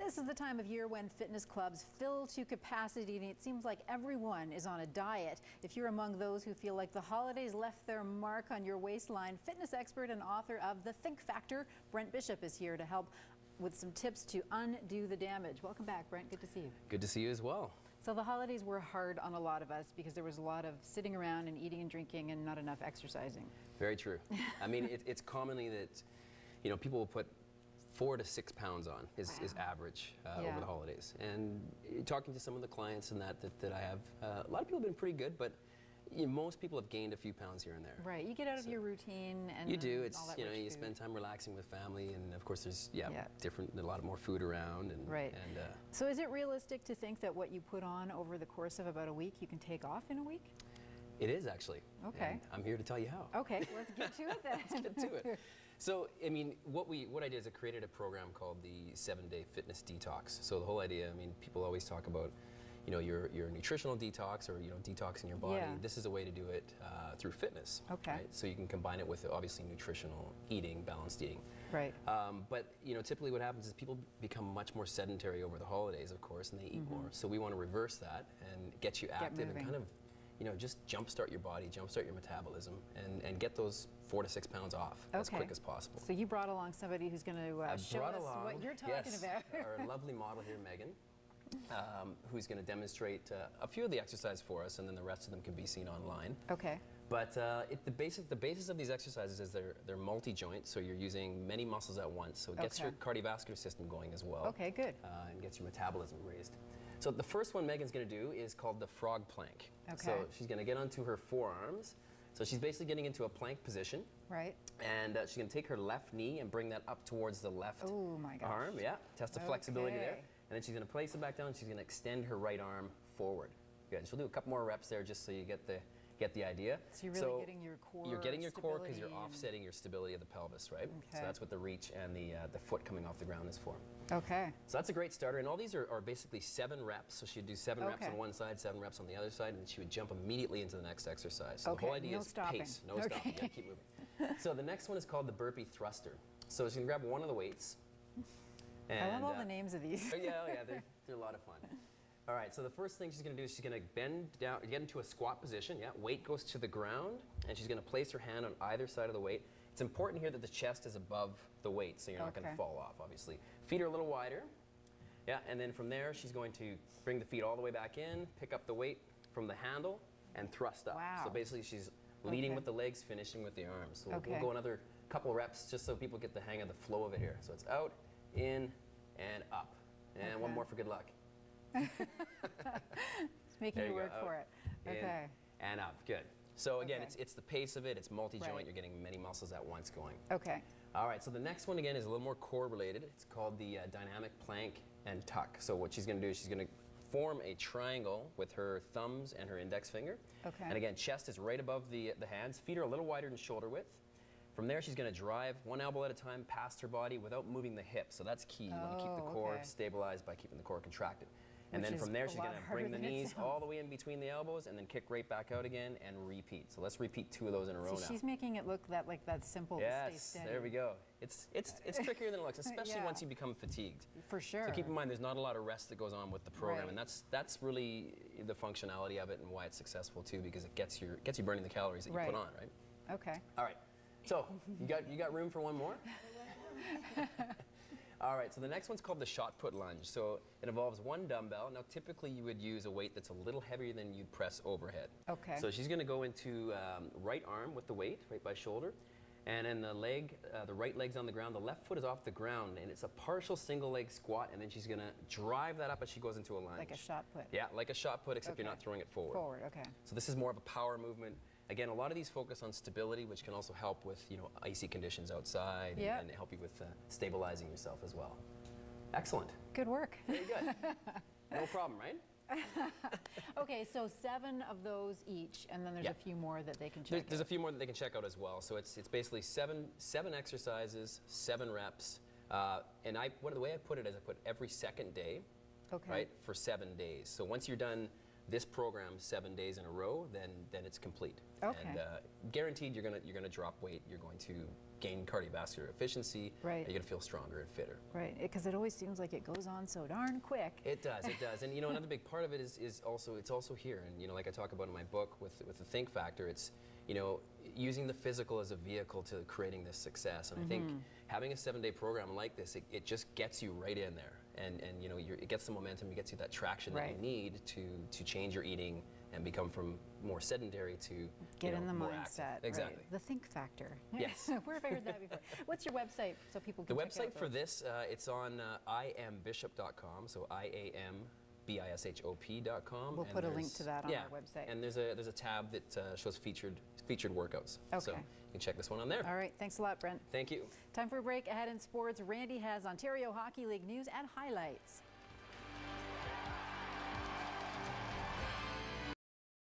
This is the time of year when fitness clubs fill to capacity, and it seems like everyone is on a diet. If you're among those who feel like the holidays left their mark on your waistline, fitness expert and author of The Think Factor, Brent Bishop, is here to help with some tips to undo the damage. Welcome back, Brent. Good to see you. Good to see you as well. So the holidays were hard on a lot of us because there was a lot of sitting around and eating and drinking and not enough exercising. Very true. I mean, it's commonly that, you know, people will put 4 to 6 pounds on is average over the holidays. And talking to some of the clients and that I have, a lot of people have been pretty good, but most people have gained a few pounds here and there. Right, you get out of your routine and you do. It's all that you food. Spend time relaxing with family, and of course there's a lot more food around. And, right. So is it realistic to think that what you put on over the course of about a week you can take off in a week? It is actually. Okay. And I'm here to tell you how. Okay, let's get to it then. Let's get to it. So, I mean, what I did is I created a program called the 7-Day Fitness Detox. So the whole idea, I mean, people always talk about, you know, your nutritional detox or, you know, detoxing your body. Yeah. This is a way to do it through fitness. Okay. Right? So you can combine it with obviously nutritional eating, balanced eating. Right. But, you know, typically what happens is people become much more sedentary over the holidays, of course, and they eat more. So we want to reverse that and get you active and kind of, you know, just jumpstart your body, jumpstart your metabolism, and get those 4 to 6 pounds off as quick as possible. So you brought along somebody who's going to show us what you're talking about. Our lovely model here, Megan, who's going to demonstrate a few of the exercises for us, and then the rest of them can be seen online. Okay. But the basis of these exercises is they're multi-joint, so you're using many muscles at once, so it gets your cardiovascular system going as well. Okay, good. And gets your metabolism raised. So the first one Megan's going to do is called the frog plank. Okay. So she's going to get onto her forearms. So she's basically getting into a plank position. Right. And she's going to take her left knee and bring that up towards the left arm. Yeah. Test the flexibility there. And then she's going to place it back down. She's going to extend her right arm forward. Good. She'll do a couple more reps there just so you get the idea. So you're really getting your core. You're getting your core because you're offsetting your stability of the pelvis, right? Okay. So that's what the reach and the foot coming off the ground is for. Okay. So that's a great starter, and all these are basically 7 reps. So she'd do 7 reps on one side, 7 reps on the other side, and she would jump immediately into the next exercise. So the whole idea is pace, no stopping. Yeah, keep moving. So the next one is called the burpee thruster. So she's gonna grab one of the weights. And, I love all the names of these. yeah, they're a lot of fun. All right, so the first thing she's going to do is she's going to bend down, get into a squat position. Yeah, weight goes to the ground, and she's going to place her hand on either side of the weight. It's important here that the chest is above the weight, so you're not going to fall off, obviously. Feet are a little wider. Yeah, and then from there, she's going to bring the feet all the way back in, pick up the weight from the handle, and thrust up. Wow. So basically, she's leading with the legs, finishing with the arms. So we'll go another couple reps just so people get the hang of the flow of it here. So it's out, in, and up. And one more for good luck. It's making you work for it. Okay. And up. Good. So again, it's the pace of it. It's multi-joint. Right. You're getting many muscles at once going. Okay. All right. So the next one again is a little more core related. It's called the dynamic plank and tuck. So what she's going to do is she's going to form a triangle with her thumbs and her index finger. Okay. And again, chest is right above the hands. Feet are a little wider than shoulder width. From there, she's going to drive one elbow at a time past her body without moving the hips. So that's key. You want to keep the core stabilized by keeping the core contracted. And then from there, she's going to bring the knees all the way in between the elbows and then kick right back out again and repeat. So let's repeat 2 of those in a row now. She's making it look like that simple to stay steady. There we go. It's trickier than it looks, especially once you become fatigued. For sure. So keep in mind, there's not a lot of rest that goes on with the program, and that's really the functionality of it and why it's successful too, because it gets you burning the calories that you put on, right? Okay. All right. So you got room for one more? All right, so the next one's called the shot put lunge. So it involves 1 dumbbell. Now typically you would use a weight that's a little heavier than you'd press overhead. Okay. So she's going to go into right arm with the weight, right by shoulder. And then the right leg's on the ground. The left foot is off the ground, and it's a partial single leg squat, and then she's going to drive that up as she goes into a lunge. Like a shot put. Yeah, like a shot put, except you're not throwing it forward. Forward, okay. So this is more of a power movement. Again, a lot of these focus on stability, which can also help with, you know, icy conditions outside and help you with stabilizing yourself as well. Excellent. Good work. Very good. No problem, right? Okay, so 7 of those each, and then there's a few more that they can check out. There's a few more that they can check out as well. So it's basically seven exercises, 7 reps. And the way I put it is I put every second day, right, for 7 days. So once you're done this program 7 days in a row, then it's complete. Okay. And guaranteed you're gonna drop weight. You're going to gain cardiovascular efficiency. Right. You're gonna feel stronger and fitter. Right. Because it always seems like it goes on so darn quick. It does. It does. And you know, another big part of it is it's also here. And you know, like I talk about in my book with the think factor, it's, you know, using the physical as a vehicle to creating this success. And I think having a 7-day program like this, it just gets you right in there. And you know, it gets the momentum, it gets you that traction that you need to change your eating and become from more sedentary to get in the more mindset. active. Exactly. Right. The think factor. Yes. Where have I heard that before? What's your website so people can The check website out for those? this, it's on iambishop.com, so iambishop.com. We'll put a link to that on our website. And there's a tab that shows featured workouts. Okay. So you can check this one on there. All right. Thanks a lot, Brent. Thank you. Time for a break. Ahead in sports, Randy has Ontario Hockey League news and highlights.